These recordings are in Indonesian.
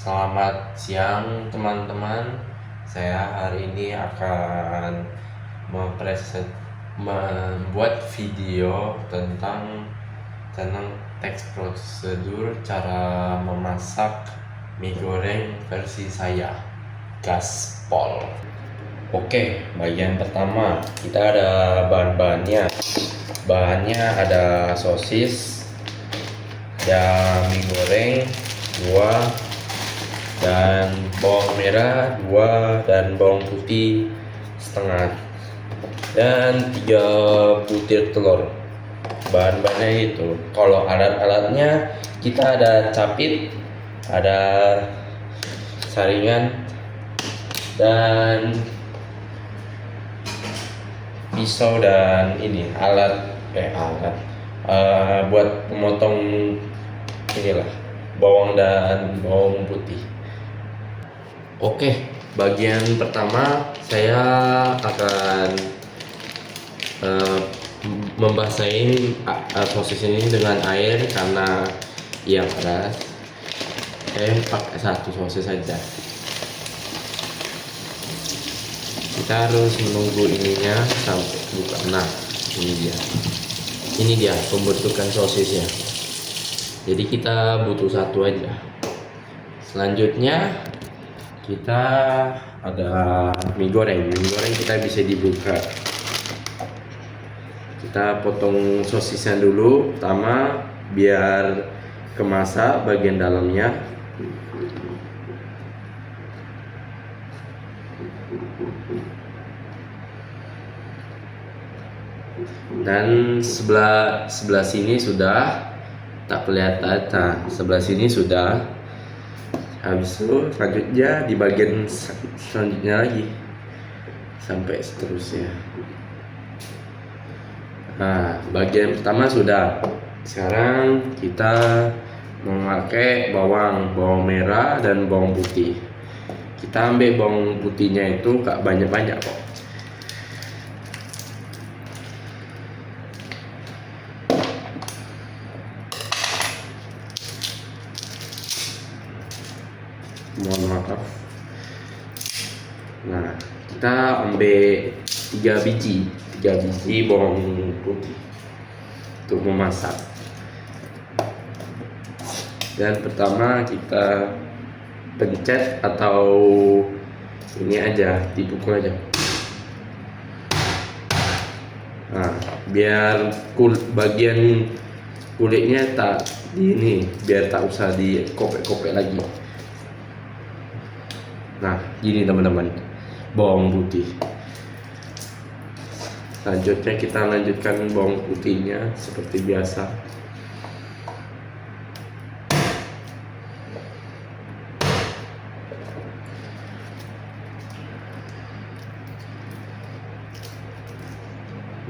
Selamat siang teman-teman. Saya hari ini akan membuat video tentang teks prosedur cara memasak mie goreng versi saya, gaspol. Oke, bagian pertama kita ada bahan-bahannya. Bahannya ada sosis, ada mie goreng 2, dan bawang merah 2, dan bawang putih setengah, dan 3 butir telur. Bahan-bahannya itu. Kalau alat-alatnya kita ada capit, ada saringan, dan pisau, dan ini alat buat memotong inilah bawang dan bawang putih. Oke, bagian pertama saya akan membasahi sosis ini dengan air karena yang keras. Saya pakai 1 sosis saja. Kita harus menunggu ininya sampai buka. Nah, ini dia pembentukan sosisnya. Jadi kita butuh 1 aja. Selanjutnya kita ada mie goreng. Mie goreng kita bisa dibuka. Kita potong sosisnya dulu pertama biar kemasak bagian dalamnya. Dan sebelah sini sudah tak kelihatan. Nah, sebelah sini sudah. Habis itu selanjutnya di bagian selanjutnya lagi sampai seterusnya. Nah, bagian pertama sudah. Sekarang kita memakai bawang merah dan bawang putih. Kita ambil bawang putihnya itu gak banyak-banyak kok. Mohon maaf. Nah, kita ambil 3 biji bawang putih untuk memasak. Dan pertama kita pencet atau ini aja, dipukul aja. Nah, biar bagian kulitnya tak ini, biar tak usah dikopek-kopek lagi. Nah, gini teman-teman, bawang putih. Selanjutnya kita lanjutkan bawang putihnya seperti biasa.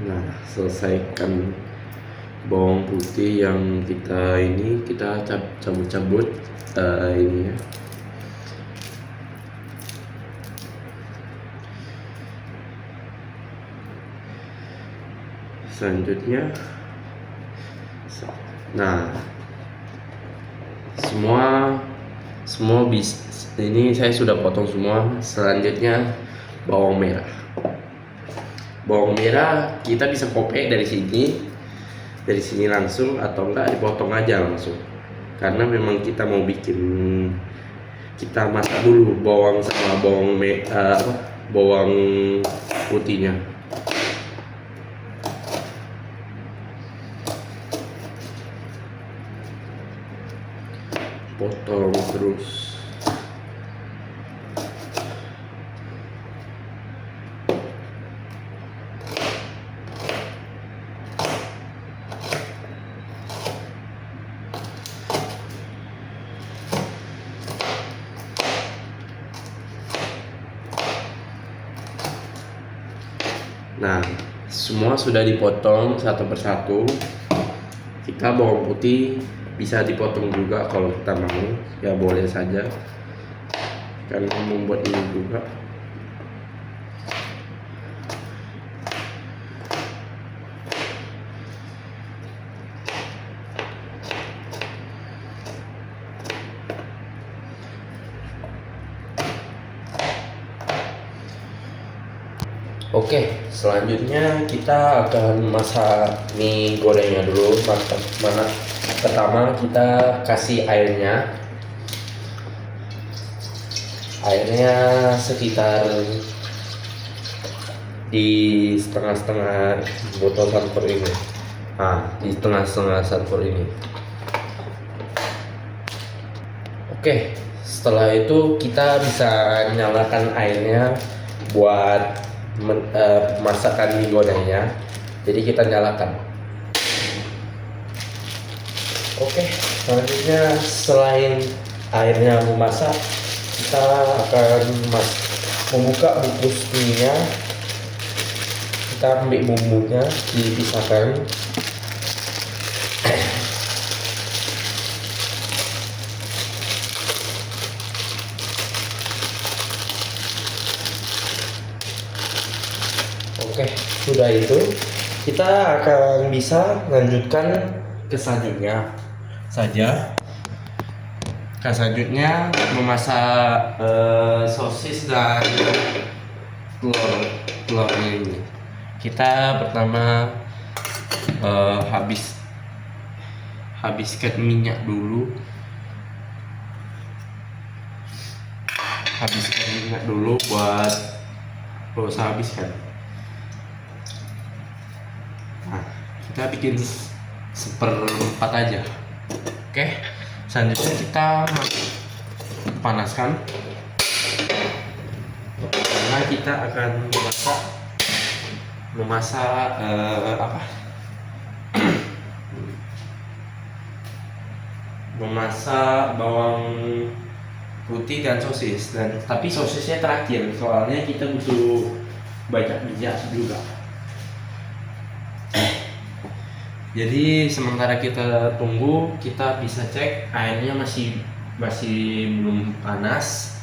Nah, selesaikan bawang putih yang kita cabut-cabut ini ya. Selanjutnya, nah semua ini saya sudah potong semua. Selanjutnya bawang merah kita bisa kopek dari sini langsung, atau enggak dipotong aja langsung, karena memang kita mau kita masak dulu bawang sama bawang putihnya. Potong terus. Nah, semua sudah dipotong satu persatu. Kita bawang putih bisa dipotong juga kalau kita mau, ya boleh saja, karena membuat ini juga. Oke, selanjutnya kita akan masak mie gorengnya dulu. Mana pertama kita kasih airnya. Airnya sekitar di setengah-setengah botol sanfor ini. Nah, di setengah-setengah sanfor ini. Oke, setelah itu kita bisa nyalakan airnya buat masakan mie gorengnya. Jadi kita nyalakan. Oke, selanjutnya selain airnya memasak, kita akan membuka bungkus mie-nya. Kita ambil bumbunya, dipisahkan. Oke, sudah itu kita akan bisa lanjutkan ke selanjutnya saja. Selanjutnya memasak sosis dan telurnya ini. Kita pertama habiskan minyak dulu. Habiskan minyak dulu buat usah habiskan. Nah, kita bikin seperempat aja. Oke, selanjutnya kita panaskan karena kita akan memasak memasak bawang putih dan sosis, tapi sosisnya terakhir soalnya kita butuh banyak minyak juga. Jadi sementara kita tunggu, kita bisa cek airnya masih belum panas.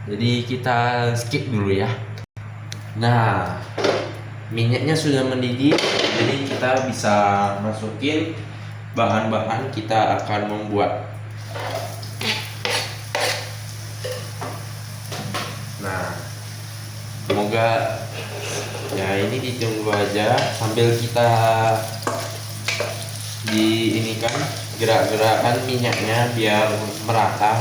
Jadi kita skip dulu ya. Nah, minyaknya sudah mendidih, jadi kita bisa masukin bahan-bahan kita akan membuat. Nah, semoga ya ini ditunggu aja sambil kita kan gerak-gerakan minyaknya biar merata.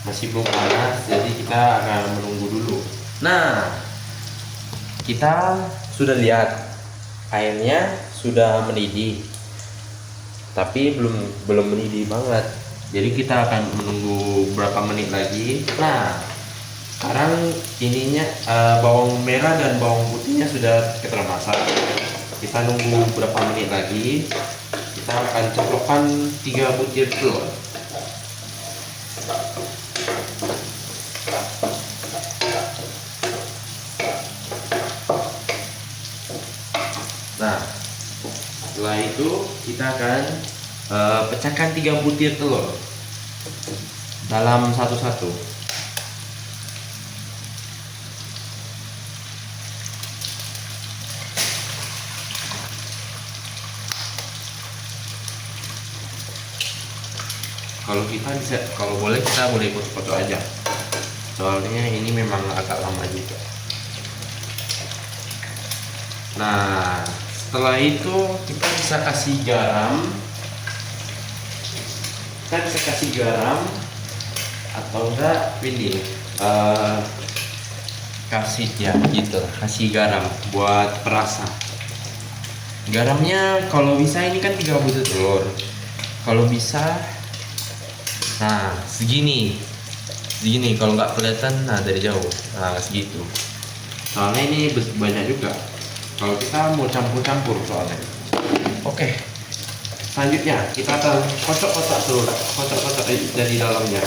Masih belum panas, jadi kita akan menunggu dulu. Nah, kita sudah lihat airnya sudah mendidih, tapi belum mendidih banget. Jadi kita akan menunggu berapa menit lagi. Nah, sekarang ininya bawang merah dan bawang putihnya sudah kita masak. Kita nunggu berapa menit lagi. Kita akan ceplokkan 3 butir telur. Nah, setelah itu kita akan pecahkan 3 butir telur dalam satu-satu. Kalau boleh kita boleh foto-foto aja, soalnya ini memang agak lama juga. Nah, setelah itu kita bisa kasih garam. Atau enggak ini kasih garam buat perasa. Garamnya kalau bisa ini kan 3 butir telur. Kalau bisa segini kalau nggak kelihatan, dari jauh, segitu. Soalnya ini banyak juga. Kalau kita mau campur-campur soalnya. Oke. Selanjutnya kita akan kocok-kocok telur, kocok-kocok dari dalamnya.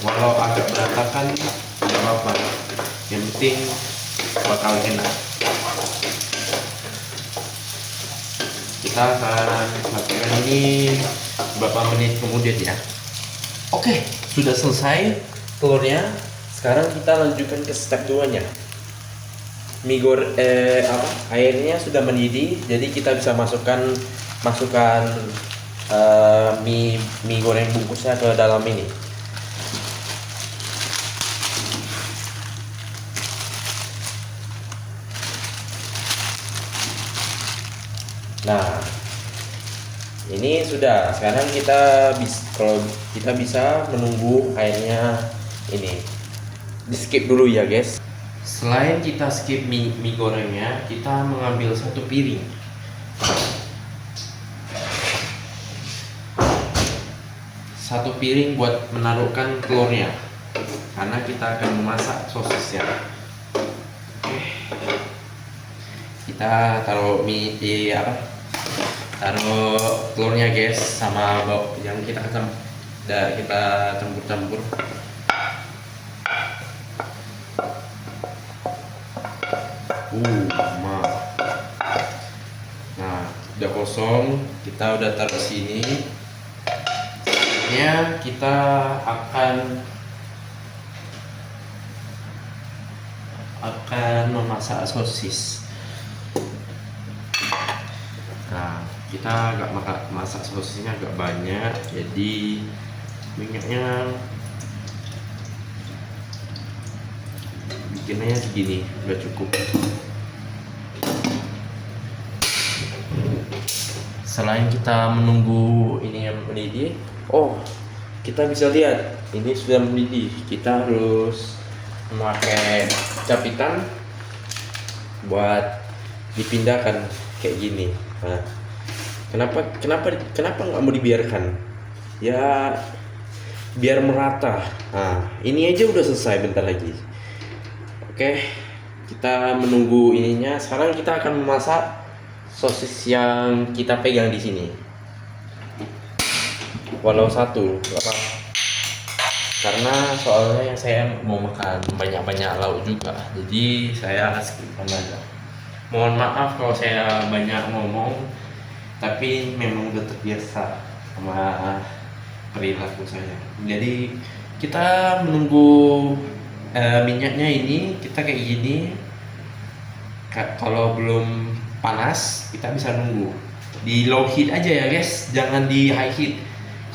Walau agak berantakan, tidak apa-apa. Yang penting bakal enak. Kita akan lakukan ini beberapa menit kemudian ya. Oke, sudah selesai telurnya. Sekarang kita lanjutkan ke step 2-nya. Airnya sudah mendidih, jadi kita bisa masukkan mie goreng bungkusnya ke dalam ini. Nah, ini sudah. Sekarang kita kalau kita bisa menunggu airnya ini. Di skip dulu ya guys. Selain kita skip mie gorengnya, kita mengambil satu piring. Satu piring buat menaruhkan telurnya, karena kita akan memasak sosisnya. Oke. Kita taruh taruh telurnya guys, sama bawang yang kita campur-campur. Nah, udah kosong, kita udah taruh sini. Selanjutnya kita akan memasak sosis. Nah, kita agak masak sosisnya agak banyak, jadi minyaknya bikinnya segini, udah cukup. Selain kita menunggu ini yang mendidih, kita bisa lihat ini sudah mendidih. Kita harus memakai capitan buat dipindahkan kayak gini. Nah, kenapa nggak mau dibiarkan? Ya, biar merata. Nah, ini aja udah selesai, bentar lagi. Oke, kita menunggu ininya. Sekarang kita akan memasak sosis yang kita pegang di sini. Walau satu, karena soalnya saya mau makan banyak-banyak lauk juga, jadi saya akan skip aja. Mohon maaf kalau saya banyak ngomong, tapi memang udah terbiasa sama perilaku saya. Jadi kita menunggu minyaknya ini, kita kayak gini. Kalau belum panas, kita bisa nunggu di low heat aja ya guys, jangan di high heat.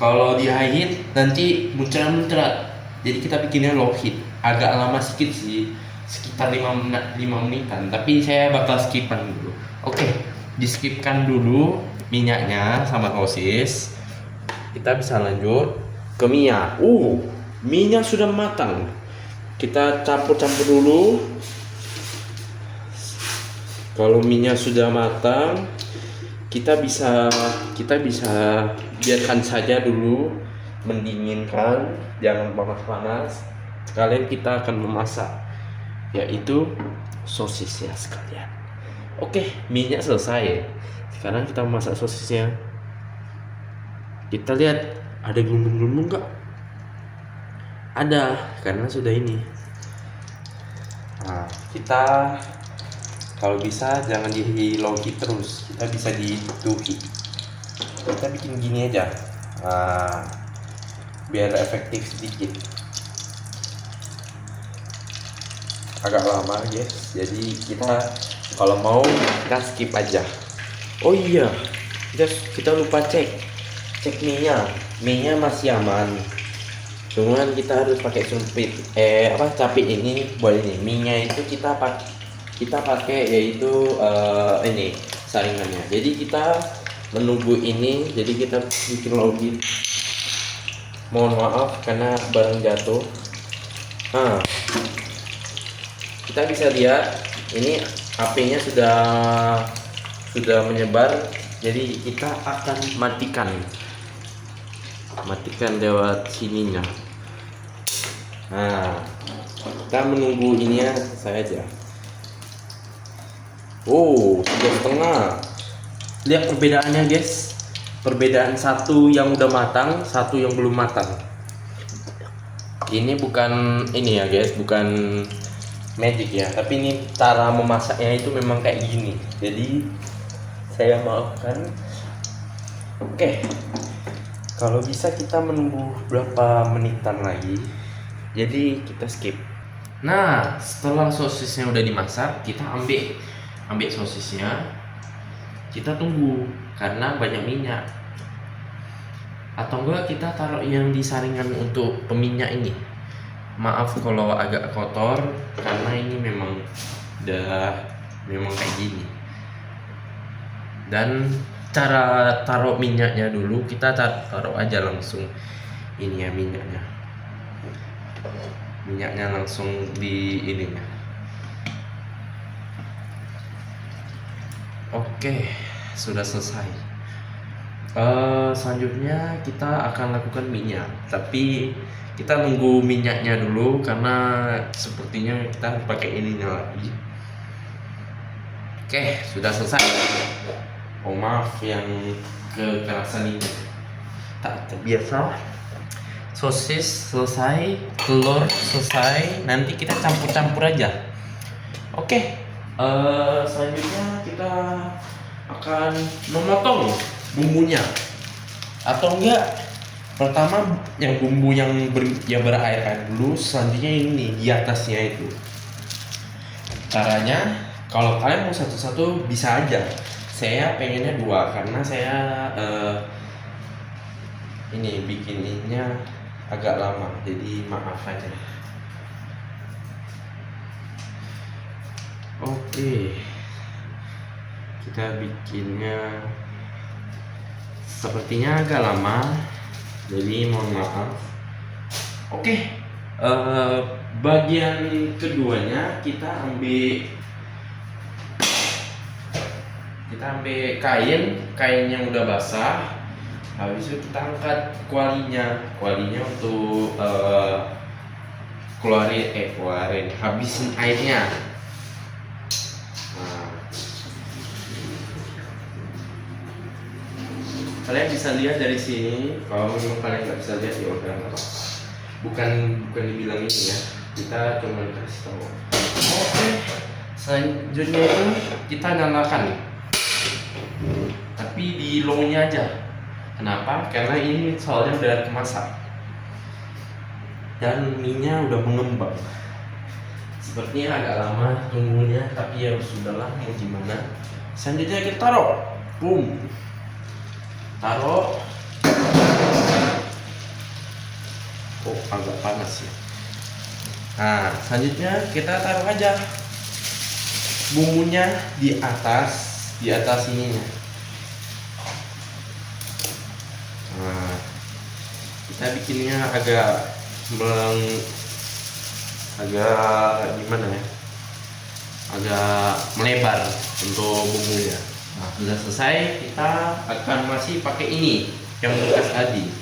Kalau di high heat nanti muncrat. Jadi kita bikinnya low heat, agak lama sedikit sih, sekitar 5 menitan, tapi saya bakal skipan dulu. Oke, di skipkan dulu minyaknya sama sosis. Kita bisa lanjut ke minyak. Minyak sudah matang, kita campur-campur dulu. Kalau minyak sudah matang, kita bisa biarkan saja dulu, mendinginkan, jangan panas-panas. Sekalian kita akan memasak, yaitu sosisnya sekalian. Oke, minyak selesai. Sekarang kita memasak sosisnya. Kita lihat ada gelembung-gelembung nggak? Ada, karena sudah ini. Nah, kita kalau bisa jangan di low heat terus, kita bisa di low heat. Kita bikin gini aja, biar efektif sedikit. Agak lama guys, jadi kita kalau mau kita skip aja. Oh iya, kita lupa cek minyak masih aman. Cuman kita harus pakai capit ini buat ini. Minyak itu kita pakai yaitu ini saringannya. Jadi kita menunggu ini, jadi kita bikin login. Mohon maaf karena barang jatuh. Kita bisa lihat ini apinya sudah menyebar, jadi kita akan matikan lewat sininya. Kita menunggu ini ya, saya aja. Sudah setengah. Lihat perbedaannya guys. Perbedaan satu yang udah matang, satu yang belum matang. Ini bukan ini ya guys, bukan magic ya, tapi ini cara memasaknya itu memang kayak gini. Jadi saya maafkan. Oke. Kalau bisa kita menunggu berapa menitan lagi. Jadi kita skip. Nah, setelah sosisnya udah dimasak, kita ambil sosisnya, kita tunggu karena banyak minyak. Atau enggak kita taruh yang di saringan untuk peminyak ini. Maaf kalau agak kotor karena ini memang kayak gini. Dan cara taruh minyaknya dulu, kita taruh aja langsung ini ya, minyaknya langsung di ininya. Oke, sudah selesai. Selanjutnya kita akan lakukan minyak, tapi kita nunggu minyaknya dulu karena sepertinya kita harus pakai ininya lagi. Oke, sudah selesai. Oh maaf yang kekerasan ini tak terbiasa. Sosis selesai, telur selesai, nanti kita campur-campur aja. Oke, selanjutnya kita akan memotong bumbunya, atau enggak, pertama yang bumbu yang berair-air dulu, selanjutnya ini di atasnya itu. Caranya kalau kalian mau satu-satu bisa aja, saya pengennya dua karena saya ini bikinnya agak lama, jadi maaf aja. Oke, kita bikinnya sepertinya agak lama, jadi mohon maaf. Oke, bagian keduanya kita ambil kain yang udah basah. Habis itu kita angkat kualinya untuk keluarin habisin airnya. Kalian bisa lihat dari sini. Kalau memang kalian nggak bisa lihat ya udah nggak apa-apa. Bukan dibilang ini ya, kita cuma kasih tahu. Oke, selanjutnya itu kita nyalakan, tapi di low-nya aja. Kenapa? Karena ini soalnya udah kemasak dan minyak udah mengembang. Sepertinya agak lama tunggunya, tapi ya sudahlah, mau gimana. Selanjutnya kita taruh, taruh. Oh agak panas ya. Nah selanjutnya kita taruh aja bumbunya di atas ininya. Nah kita bikinnya agak gimana ya, agak melebar untuk bumbunya. Nah, sudah selesai, kita akan masih pakai ini yang bekas tadi.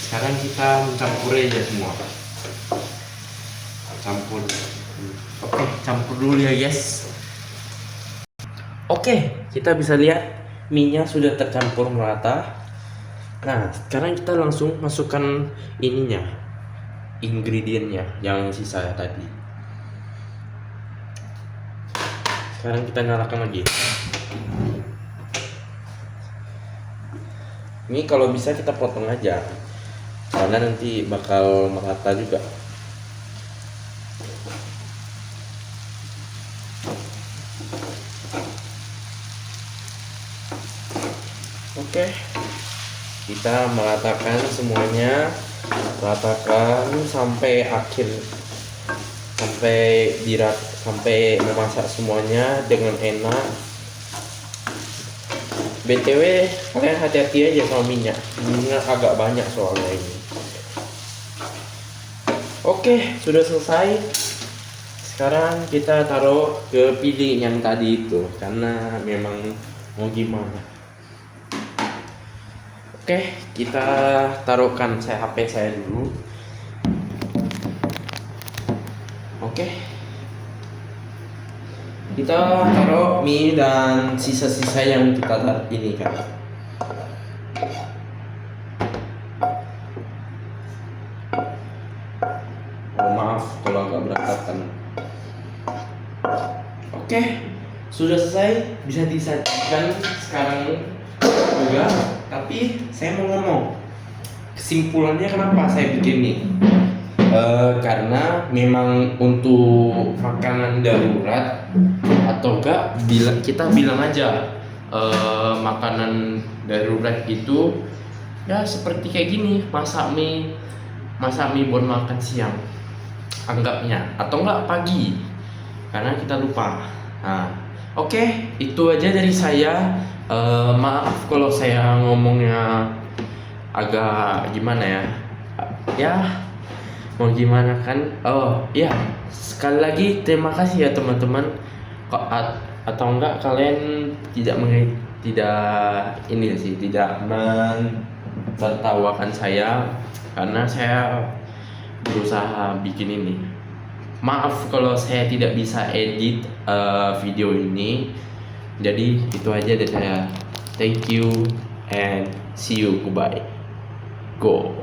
Sekarang kita mencampur aja semua. Campur. Oke, campur dulu ya guys. Oke, kita bisa lihat minyak sudah tercampur merata. Nah, sekarang kita langsung masukkan ininya, ingredientnya yang sisa tadi. Sekarang kita nyalakan lagi. Ini kalau bisa kita potong aja, karena nanti bakal merata juga. Oke, kita meratakan semuanya, ratakan sampai akhir, sampai memasak semuanya dengan enak. BTW kalian hati-hati aja sama minyak agak banyak soalnya ini. Oke, sudah selesai. Sekarang kita taruh ke piring yang tadi itu, karena memang mau gimana. Oke, kita taruhkan HP saya dulu. Oke, kita taruh mie dan sisa-sisa yang kita ini kan. Oh maaf kalau agak berantakan. Oke, sudah selesai, bisa disajikan sekarang juga. Tapi saya mau ngomong kesimpulannya kenapa saya bikin ini. Karena memang untuk makanan darurat, atau enggak kita bilang aja makanan darurat itu ya seperti kayak gini, masak mie buat makan siang anggapnya, atau enggak pagi karena kita lupa. Nah Oke, itu aja dari saya. Maaf kalau saya ngomongnya agak gimana ya. Ya, mau gimana kan? Oh, ya. Sekali lagi terima kasih ya teman-teman. Atau enggak kalian tidak ini sih, tidak menertawakan saya karena saya berusaha bikin ini. Maaf kalau saya tidak bisa edit video ini. Jadi itu aja dari saya. Thank you and see you. Goodbye. Go.